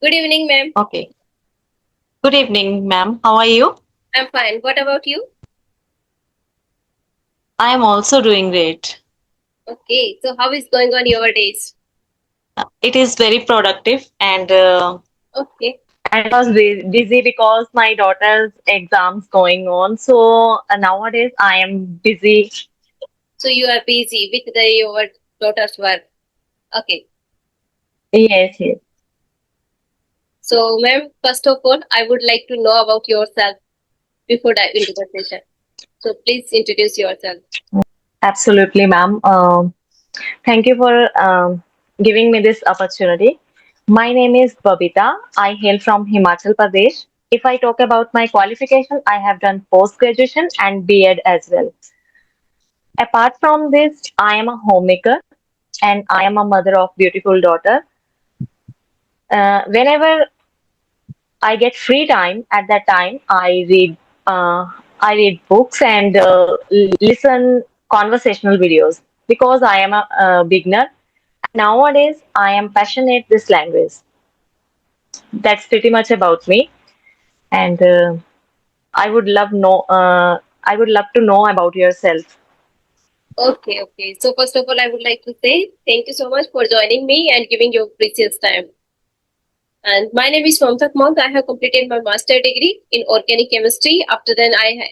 Good evening, ma'am. Okay. Good evening, ma'am. How are you? I'm fine. What about you? I am also doing great. Okay, so how is going on your days? It is very productive, and Okay, I was busy because my daughter's exams going on. So nowadays I am busy. so you are busy with your daughter's work. Okay, Yes, yes. so ma'am, first of all, I would like to know about yourself before dive into the session. So please introduce yourself. Absolutely, ma'am. Thank you for giving me this opportunity. My name is Babita. I hail from Himachal Pradesh. If I talk about my qualification, I have done post graduation and B.Ed as well. Apart from this, I am a homemaker and I am a mother of beautiful daughter. Whenever I get free time, at that time uh, I read books and listen conversational videos because I am a beginner. Nowadays, I am passionate this language. That's pretty much about me, and I would love know. I would love to know about yourself. Okay, okay. So first of all, I would like to say thank you so much for joining me and giving your precious time. And my name is Mamta Monk. I have completed my master degree in organic chemistry. After then, I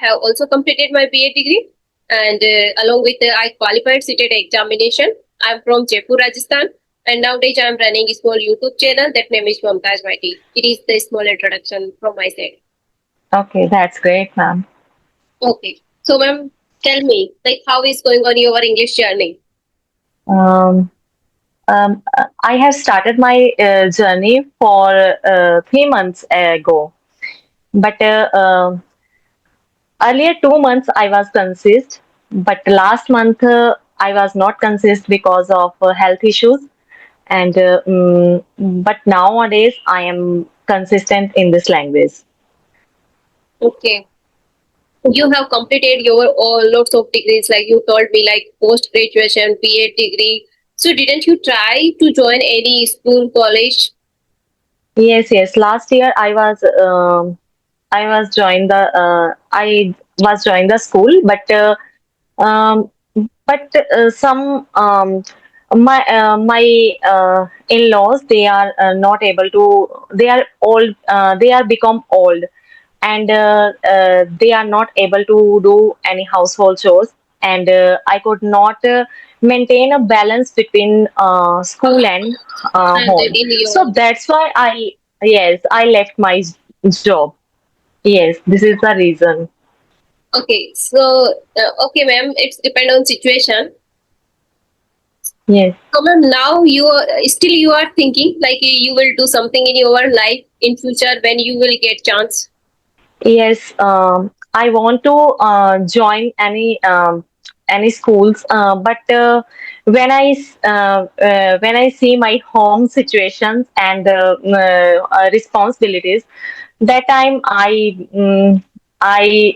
have also completed my BA degree, and along with I qualified CTET examination. I'm from Jaipur, Rajasthan, and nowadays I'm running a small YouTube channel that name is Mamtaj Mighty. It is the small introduction from my side. Okay, that's great, ma'am. Okay, so ma'am, tell me like how is going on your English journey? Um, I have started my journey for 3 months ago, but earlier 2 months I was consist, but last month I was not consist because of health issues. And but nowadays I am consistent in this language. Okay, you have completed your all lots of degrees like you told me like post graduation BA degree, so didn't you try to join any school college? Yes, yes. Last year I was joined the school, um, but some my in-laws, they are not able to. They are old. They are become old, and they are not able to do any household chores. And I could not maintain a balance between school and And home. in your So that's why I left my job. Yes, this is the reason. okay, so okay ma'am, it's depend on situation. Yes. So ma'am, now you are, still you are thinking like you will do something in your life in future when you will get chance. Yes, I want to join any schools, but when I see my home situations and responsibilities, that time I am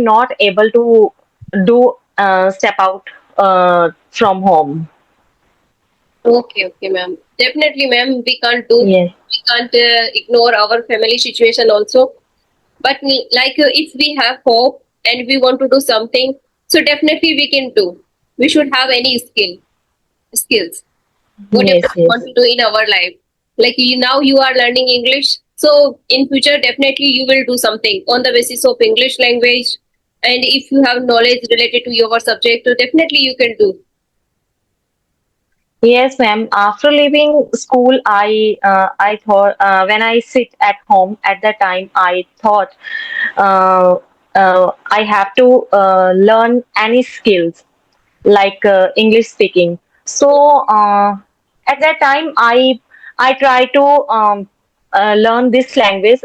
not able to do step out from home. Okay, okay, ma'am. Definitely, ma'am. We can't do. Yes, We can't ignore our family situation also. But like if we have hope and we want to do something, so definitely we can do. We should have any skills, whatever yes, we want yes. to do in our life. Like now you are learning English, so in future definitely you will do something on the basis of English language. And if you have knowledge related to your subject, so definitely you can do. Yes, ma'am. After leaving school, I thought when I sit at home at that time, I thought uh, I have to learn any skills like English speaking. So at that time, I try to learn this language,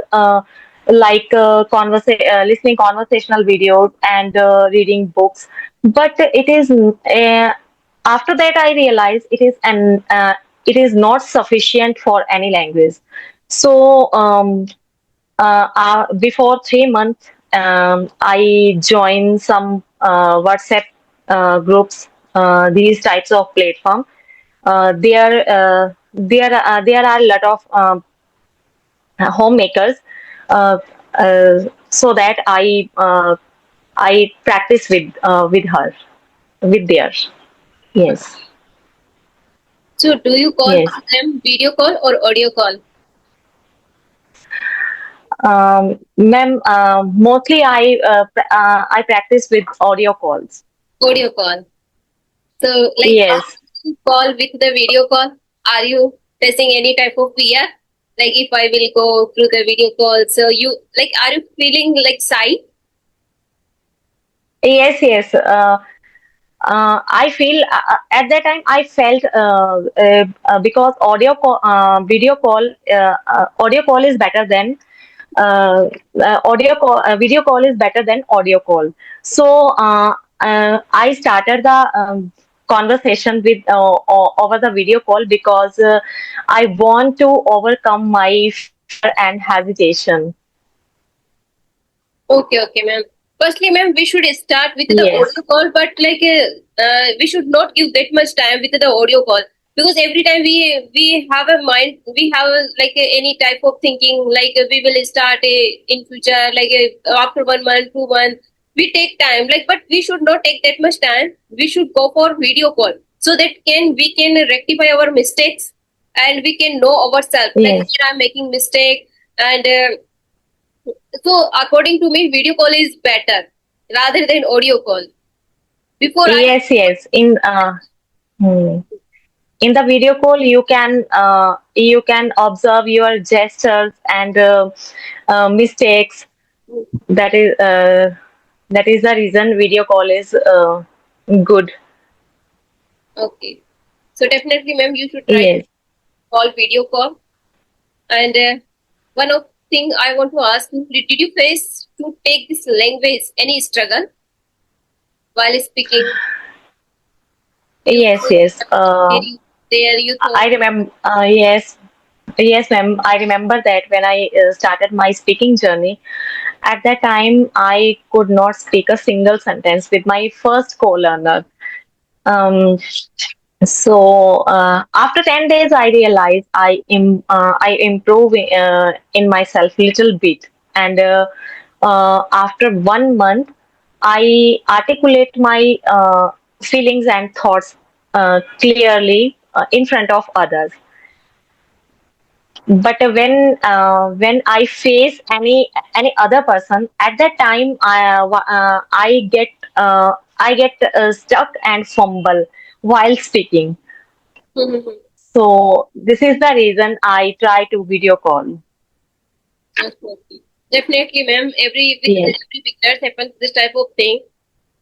like listening conversational videos and reading books. But it is after that I realized it is not sufficient for any language. So before 3 months, I joined some WhatsApp groups, these types of platform. There are a lot of homemakers, uh, so that I practice with her, with theirs. Yes, So do you call yes. them video call or audio call? Ma'am, mostly I practice with audio calls. Audio call. So like Yes, after you call with the video call, are you facing any type of fear? Like if I will go through the video call, so you like are you feeling like shy? yes, yes. I feel at that time I felt because audio call is better than video call is better than audio call. So I started the conversation with over the video call because I want to overcome my fear and hesitation. Okay, okay, ma'am. Firstly, ma'am, we should start with the Yes, audio call, but like we should not give that much time with the audio call because every time we have a mind, we have like any type of thinking, like we will start in future, like after 1 month, 2 months, we take time, like, but we should not take that much time. We should go for video call so that can we can rectify our mistakes and we can know ourselves. Like yes, here I'm making mistake and. So according to me, video call is better rather than audio call. Before I yes. Hmm. In the video call, you can observe your gestures and mistakes. That is uh, that is the reason video call is good. okay, so definitely, ma'am, you should try Yes. call video call. And one of thing I want to ask you: did you face to take this language any struggle while speaking? You Yes, thought yes. there you thought I remember. Yes, ma'am. I remember that when I started my speaking journey. At that time, I could not speak a single sentence with my first co-learner. Um, so after 10 days, I realized I improve in myself little bit, and after 1 month, I articulate my feelings and thoughts clearly in front of others. But when I face any other person, at that time I get stuck and fumble while speaking. So this is the reason I try to video call. okay. Definitely, ma'am. Yes, Every beginners happens this type of thing.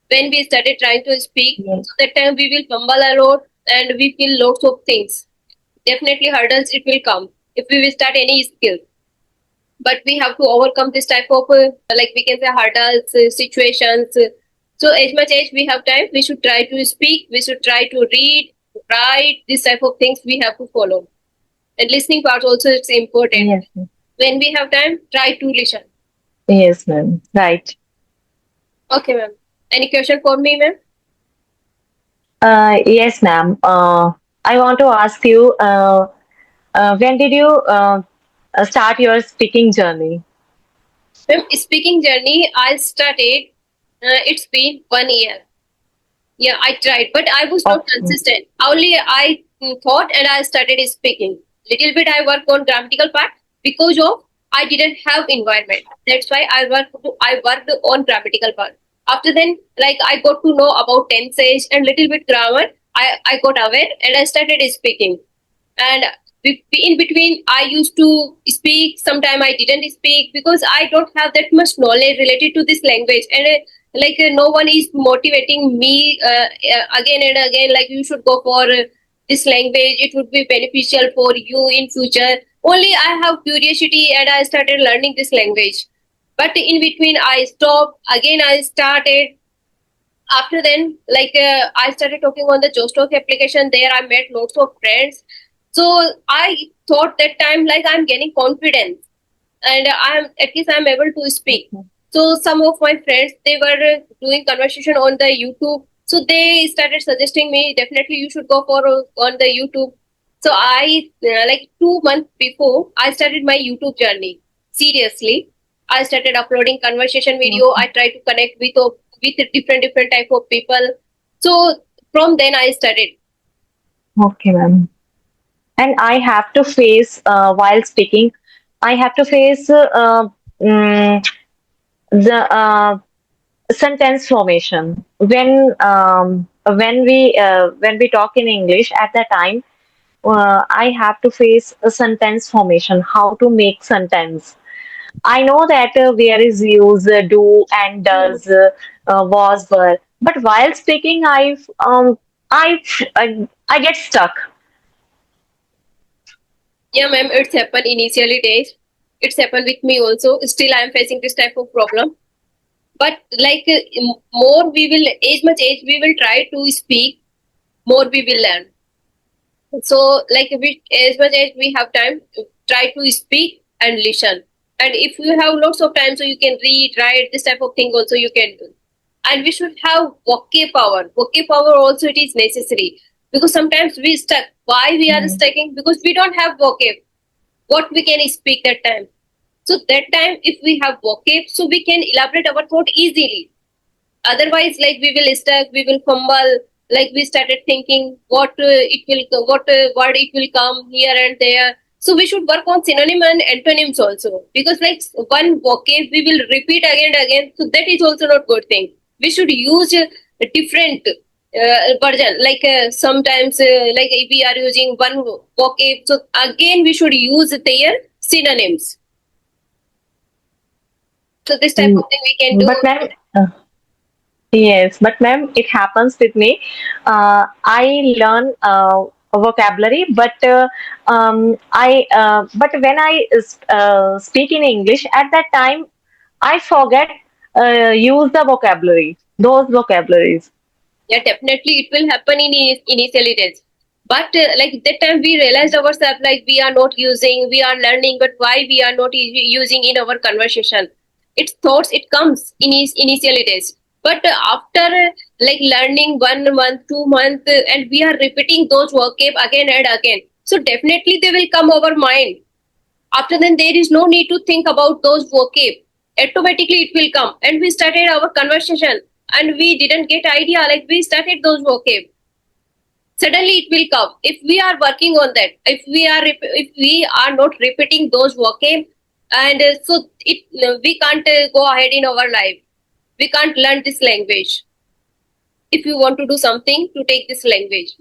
When we started trying to speak, yes, so that time we will fumble a lot and we feel lots of things. Definitely hurdles it will come if we will start any skill. But we have to overcome this type of like we can say hurdles situations. So as much as we have time, we should try to speak. We should try to read, write. This type of things we have to follow. And listening part also it's important. yes, When we have time, try to listen. yes, ma'am. Right. Okay, ma'am. Any question for me, ma'am? Yes, ma'am. I want to ask you, when did you start your speaking journey? Ma'am, speaking journey, I started. It's been 1 year. Yeah, I tried, but I was not Okay. consistent. Only I thought and I started speaking. Little bit I worked on grammatical part because of I didn't have environment. That's why I worked on grammatical part. After then, like I got to know about tenses and little bit grammar. I got aware and I started speaking. And in between, I used to speak. Sometime I didn't speak because I don't have that much knowledge related to this language. And no one is motivating me again and again. Like you should go for this language. It would be beneficial for you in future. Only I have curiosity and I started learning this language. But in between, I stopped. Again, I started after then I started talking on the Jostock application. There I met lots of friends. So I thought that time like I'm getting confidence and I'm at least I'm able to speak. So some of my friends they were doing conversation on the YouTube. So they started suggesting me, definitely you should go for on the YouTube. So I like 2 months before I started my YouTube journey. Seriously, I started uploading conversation video. I try to connect with different type of people. So from then I started. Okay, ma'am. And I have to face while speaking, I have to face mm, the sentence formation when we talk in English at that time. I have to face a sentence formation, how to make sentence. I know that where is use, do and does, was, were, but while speaking, I get stuck. Yeah, ma'am, it's happened initially days. It's happened with me also. Still, I am facing this type of problem. But like more we will, as much as we will try to speak, more we will learn. So, like as much as we have time, try to speak and listen. And if you have lots of time, so you can read, write, this type of thing also you can do. And we should have vocab power. Vocab power also it is necessary because sometimes we stuck. Why we are stucking? Because we don't have vocab. What we can speak that time. So that time, if we have vocab, so we can elaborate our thought easily. Otherwise, like we will stuck, we will fumble. Like we started thinking what what word it will come here and there. So we should work on synonym and antonyms also because like one vocab we will repeat again and again. So that is also not good thing. We should use a different version. Like sometimes like if we are using one vocab, so again we should use their synonyms. So this type of thing we can do. But ma'am, yes, but ma'am, it happens with me. I learn vocabulary, but when I speak in English, at that time I forget use the vocabulary, those vocabularies. Yeah, definitely it will happen in initially days. But like that time we realized ourselves like we are not using, we are learning, but why we are not using in our conversation? It's thoughts, it comes in initially days. But after like learning 1 month, 2 months, and we are repeating those vocab again and again. So definitely they will come our mind. After then there is no need to think about those vocab. Automatically it will come. And we started our conversation and we didn't get idea like we started those vocab. Suddenly it will come. If we are working on that, if we are not repeating those vocab, and so it we can't go ahead in our life. We can't learn this language. If you want to do something, to take this language.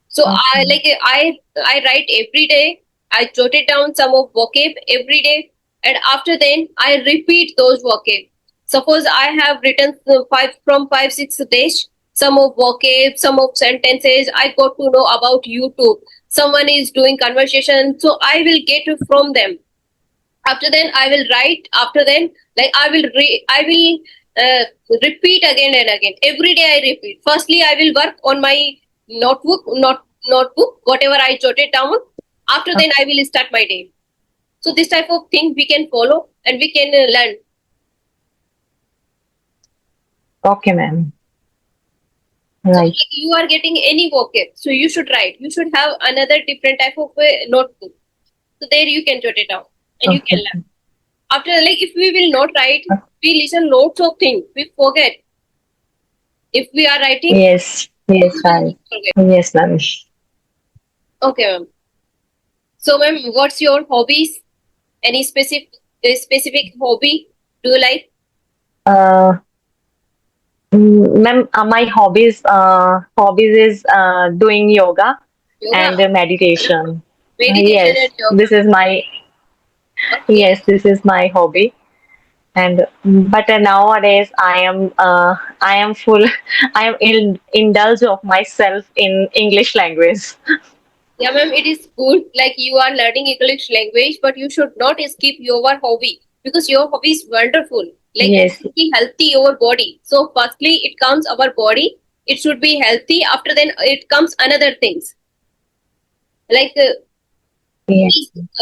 So I like I write every day. I jotted down some of vocab every day, and after then I repeat those vocab. Suppose I have written five 6 days, some of vocab, some of sentences. I got to know about YouTube. Someone is doing conversation, so I will get from them. After then I will write. After then, like I will repeat again and again. Every day I repeat. Firstly, I will work on my notebook, whatever I jotted down. After then, I will start my day. So this type of thing we can follow and we can learn. Okay, ma'am. So Right. like you are getting any vocab, so you should write. You should have another different type of notebook. So there you can jot it down and you can Okay. learn. After like if we will not write, we listen lots of things. We forget. If we are writing, Yes. Yes, right. forget. Yes, ma'am. Okay, ma'am. So, ma'am, what's your hobbies? Any specific hobby do you like? Uh, Ma'am, my hobbies is doing yoga and Yoga, meditation. meditation, Yes, and yoga. this is my Okay. yes, this is my hobby. And but nowadays I am full I am indulge of myself in English language. Yeah, ma'am, it is good. Like you are learning English language, but you should not skip your hobby because your hobby is wonderful. Like it Yes, should be healthy your body. So firstly, it comes our body. It should be healthy. After then, it comes another things. Like yes,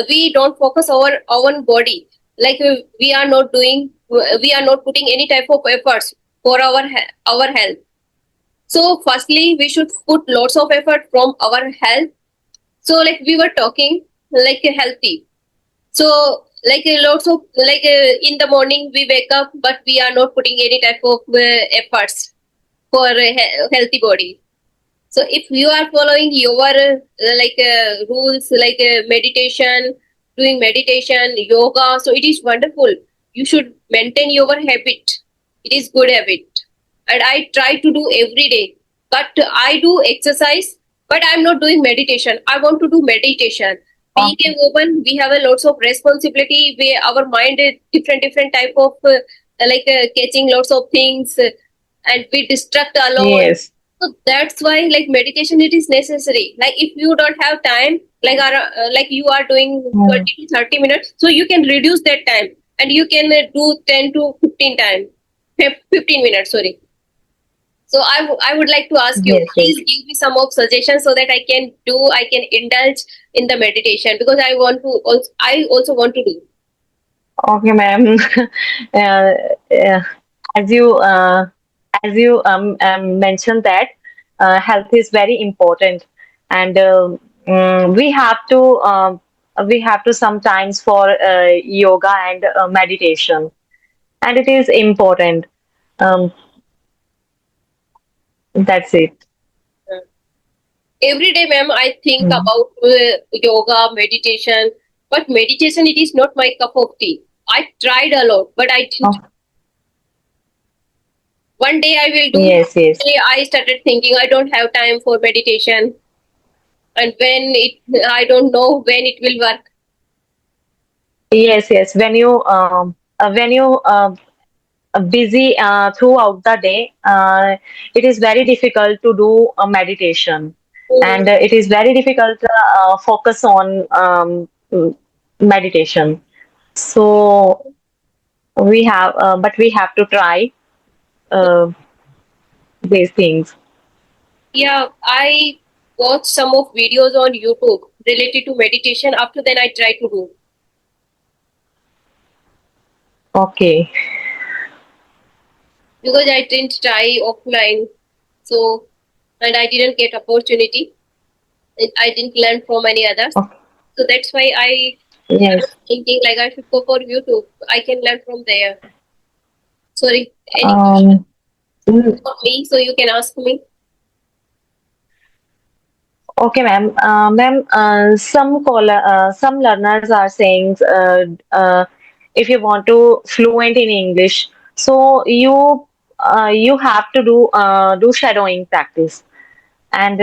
we don't focus our own body. Like we are not doing, we are not putting any type of efforts. for our health. So firstly, we should put lots of effort from our health. So like we were talking, like healthy. So like lots of like in the morning we wake up, but we are not putting any type of efforts for a healthy body. So if you are following your rules like meditation, doing meditation, yoga, so it is wonderful. You should maintain your habit. It is good habit, and I try to do every day. But I do exercise, but I'm not doing meditation. I want to do meditation. Being a Okay. woman, we have a lots of responsibility. We our mind is different type of catching lots of things, and we distract a lot. Yes. So that's why like meditation it is necessary. Like if you don't have time, like you are doing Mm. 20 to 30 minutes, so you can reduce that time and you can do 10 to 15 time, 15 minutes, sorry. So I would like to ask you, Yes, yes. please give me some of suggestions so that I can indulge in the meditation because I also want to do. Okay, ma'am. uh, uh, as you mentioned that health is very important, and we have to sometimes for yoga and meditation, and it is important. Um, that's it. Every day, ma'am, I think Mm. about yoga, meditation, but meditation, it is not my cup of tea. I tried a lot, but I didn't. Oh, One day I will do. yes, yes, I started thinking I don't have time for meditation, and I don't know when it will work. yes, yes. When you busy throughout the day, it is very difficult to do a meditation, Mhm. and it is very difficult to focus on meditation. So but we have to try uh, these things. Yeah, I watched some of videos on YouTube related to meditation. After then, I try to do Okay, because I didn't try offline. So, and I didn't get opportunity. And I didn't learn from any others. okay. So that's why I was Yes. thinking like I should go for YouTube. I can learn from there. Sorry, any question Um, mm, for me? So you can ask me. okay, ma'am. Some learners are saying if you want to fluent in English, so you have to do shadowing practice. And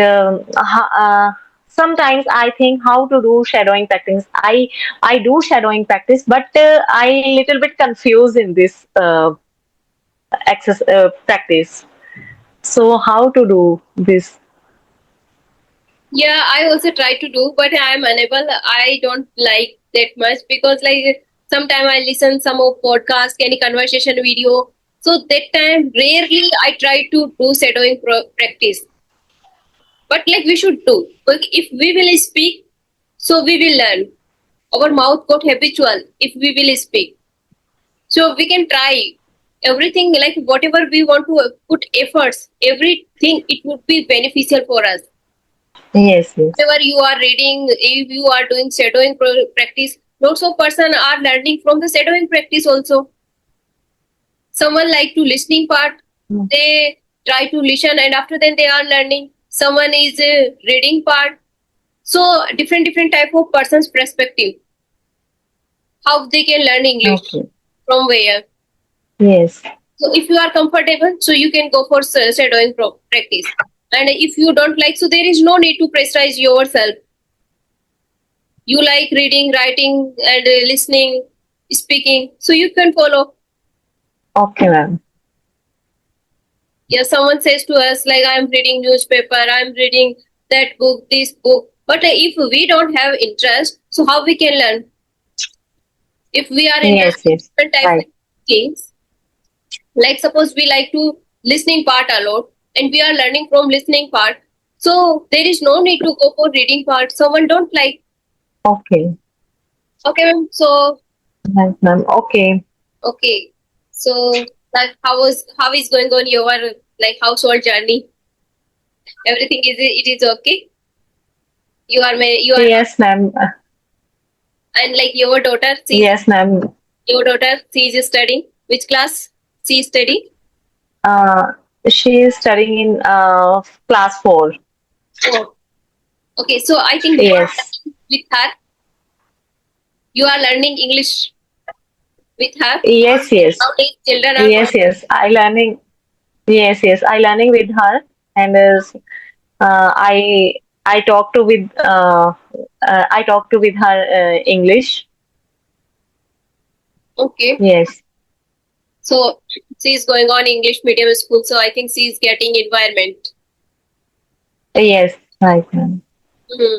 sometimes I think how to do shadowing practice. I do shadowing practice, but I little bit confused in this practice. So how to do this? Yeah, I also try to do, but I'm unable. I don't like that much because like sometimes I listen some of podcast, any conversation video. So that time rarely I try to do shadowing practice. But like we should do. Like if we will speak, so we will learn. Our mouth got habitual if we will speak. So we can try everything like whatever we want to put efforts, everything it would be beneficial for us. Yes, yes. Whenever you are reading, if you are doing shadowing practice, lots of person are learning from the shadowing practice also. Someone like to listening part, Mm. they try to listen and after then they are learning. Someone is reading part. So different type of person's perspective, how they can learn English Okay. from where. Yes. So if you are comfortable, so you can go for shadowing practice. And if you don't like, so there is no need to pressurize yourself. You like reading, writing, and listening, speaking, so you can follow. Okay, ma'am. Yeah, someone says to us like, "I'm reading newspaper, I'm reading that book, this book." But if we don't have interest, so how we can learn? If we are Yes, interested in yes. different type of Right. things, like suppose we like to listening part a lot, and we are learning from listening part, so there is no need to go for reading part. Someone don't like. Okay. Okay, ma'am. So Right, ma'am. Okay. okay, so Like how is going on your like household journey? Everything it is okay. You are Yes, ma'am. and like your daughter, Yes, ma'am. she is studying. Which class she is studying? Uh, she is studying in class 4. Oh, okay. So I think you are Yes. learning with her. You are learning English with her. Yes, yes. Nowadays, children are Yes, yes. I learning. Yes, yes. I learning with her, and I talk to with I talk to with her English. okay. Yes. So she is going on English medium school. So I think she is getting environment. Yes. Right, ma'am. Mhm.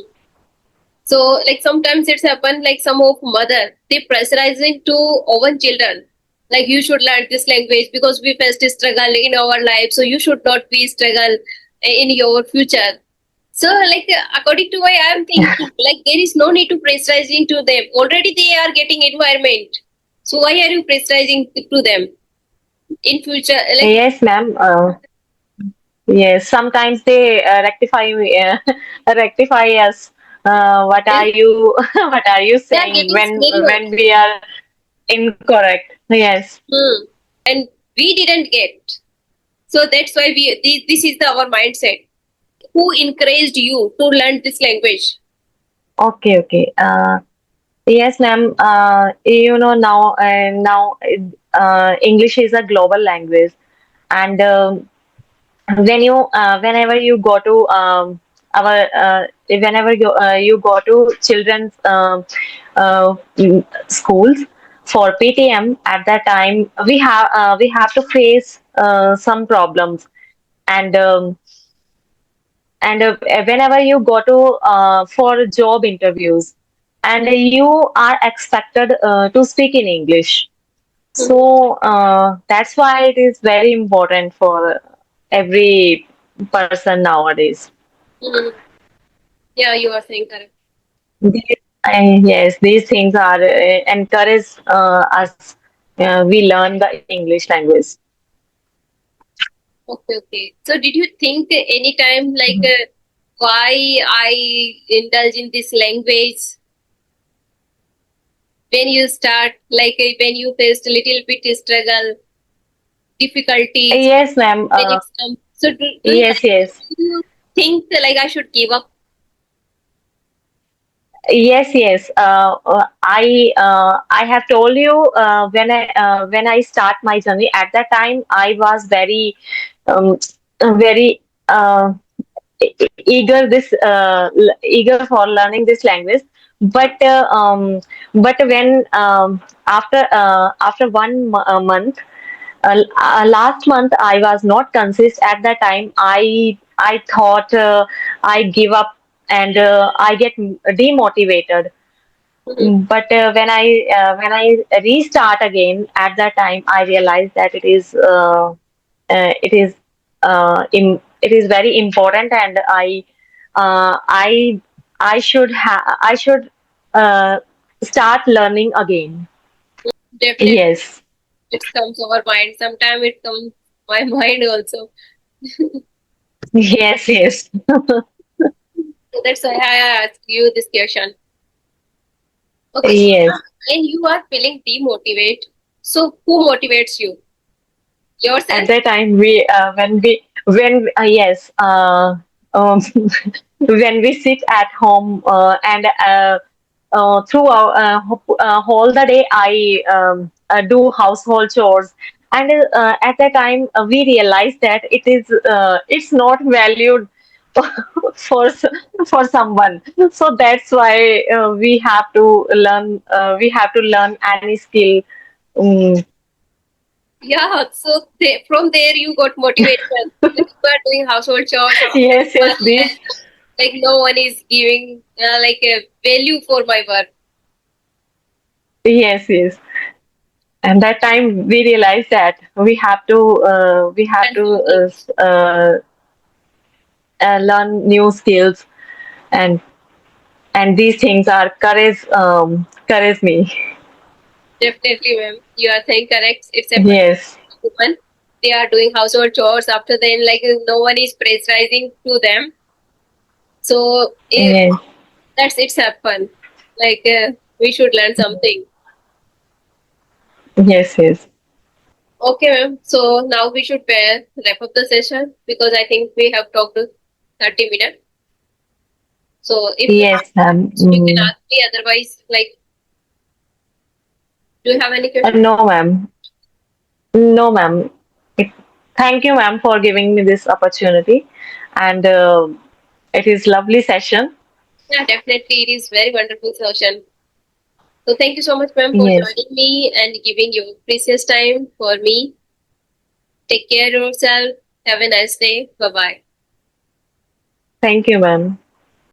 So like sometimes it's happened like some of mother they pressurizing to own children. Like you should learn this language because we faced a struggle in our life. So you should not be struggle in your future. So like according to why I am thinking like there is no need to pressurizing to them. Already they are getting environment. So why are you pressurizing to them in future? Like Yes, ma'am. Yes. Sometimes they rectify us. What they are you What are you are saying getting scary when also. we are incorrect? Yes. Hmm. And we didn't get. So that's why this is our mindset. Who encouraged you to learn this language? Okay. Okay. Yes, ma'am. Now English is a global language, and whenever you go to our whenever you go to children's schools for PTM, at that time we have to face some problems, and whenever you go to for job interviews, and you are expected to speak in English. Mhm. So that's why it is very important for every person nowadays. Mhm. Yeah, you are saying correct. Yes, these things are encourage us. We learn the English language. Okay, okay. So did you think any time like why I indulge in this language when you start like when you faced a little bit struggle, difficulties Yes, ma'am. when it's come. So Yes, yes. do you think like I should give up? Yes, yes. I have told you when I start my journey. At that time, I was um, very eager for learning this language. But when after month, last month I was not consist. At that time, I thought I give up, and I get demotivated. Mhm. But when I restart again, at that time I realized that it is it is very important, and I should uh, start learning again. Definitely, Yes. it comes our mind. Sometimes it comes my mind also. Yes, yes. So that's why I asked you this question. Okay, so Yes. when you are feeling demotivated, so who motivates you? At Yourself? that time, we when yes um, when we sit at home, and throughout whole the day I do household chores, and at that time we realize that it's not valued for for someone. So that's why we have to learn any skill. um, Yeah, so from there you got motivation. Like you are doing household chores, yes, yes, and like no one is giving like a value for my work. yes, yes. And that time we realized that we have And to something learn new skills, and these things are courage me. definitely, ma'am, you are saying correct. It's a Yes. woman. They are doing household chores. After then, like no one is pressurizing to them. So Yes. that's it's happen. Like we should learn something. Yes. Yes. Okay, ma'am. So now we should wrap up the session because I think we have talked to 30 minutes. So if you have, Yes, ma'am. you can ask me. Otherwise, like, do you have any question? No, ma'am. No, ma'am. It, Thank you, ma'am, for giving me this opportunity. And it is lovely session. Yeah, definitely. It is very wonderful session. So thank you so much, ma'am, for Yes. joining me and giving your precious time for me. Take care of yourself. Have a nice day. Bye bye. Thank you, ma'am.